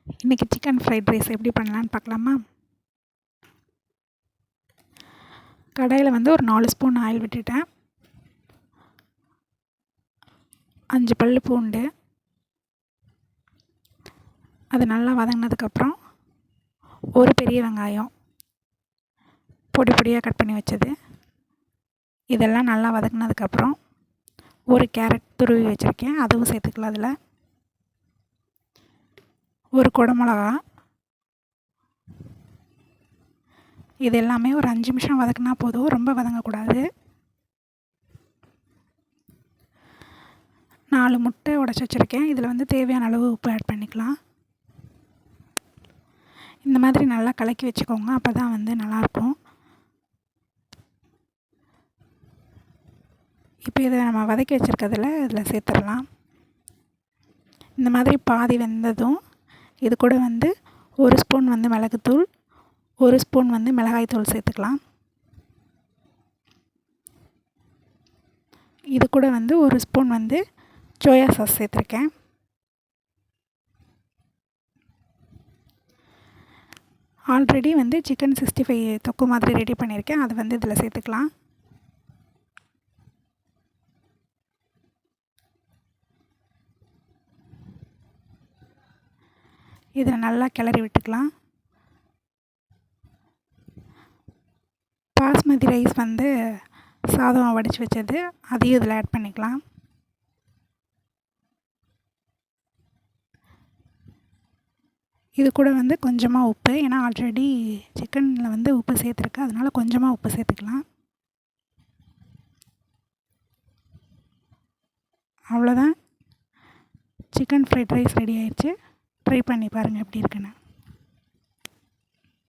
இன்றைக்கி chicken fried rice எப்படி பண்ணலான்னு பார்க்கலாமா? கடாயில் வந்து ஒரு 4 ஸ்பூன் ஆயில் விட்டுட்டேன். 5 பல் பூண்டு, அது நல்லா வதங்கினதுக்கப்புறம் ஒரு பெரிய வெங்காயம் பொடி பொடியாக கட் பண்ணி வச்சது, இதெல்லாம் நல்லா வதங்கினதுக்கப்புறம் ஒரு கேரட் துருவி வச்சுருக்கேன், அதுவும் சேர்த்துக்கலாம். அதில் ஒரு குடமிளகா, இது எல்லாமே ஒரு 5 நிமிஷம் வதக்கினா போதும், ரொம்ப வதங்கக்கூடாது. 4 முட்டை உடச்சி வச்சுருக்கேன், இதில் வந்து தேவையான அளவு உப்பு ஆட் பண்ணிக்கலாம். இந்த மாதிரி நல்லா கலக்கி வச்சுக்கோங்க, அப்போ தான் வந்து நல்லாயிருக்கும். இப்போ இதை நம்ம வதக்கி வச்சுருக்கிறதுல இதில் சேர்த்துடலாம். இந்த மாதிரி பாதி வெந்ததும் இது கூட வந்து 1 ஸ்பூன் வந்து மிளகுத்தூள், 1 ஸ்பூன் வந்து மிளகாய்த்தூள் சேர்த்துக்கலாம். இது கூட வந்து 1 ஸ்பூன் வந்து சோயா சாஸ் சேர்த்துருக்கேன். ஆல்ரெடி வந்து சிக்கன் 65 தொக்கு மாதிரி ரெடி பண்ணியிருக்கேன், அது வந்து இதில் சேர்த்துக்கலாம். இதை நல்லா கிளறி விட்டுக்கலாம். பாஸ்மதி ரைஸ் வந்து சாதம் வடித்து வச்சது, அதையும் இதில் ஆட் பண்ணிக்கலாம். இது கூட வந்து கொஞ்சமாக உப்பு, ஏன்னா ஆல்ரெடி சிக்கனில் வந்து உப்பு சேர்த்துருக்கு, அதனால் கொஞ்சமாக உப்பு சேர்த்துக்கலாம். அவ்வளோதான், சிக்கன் ஃப்ரைட் ரைஸ் ரெடி ஆயிடுச்சு. ட்ரை பண்ணி பாருங்கள் எப்படி இருக்குன்னு.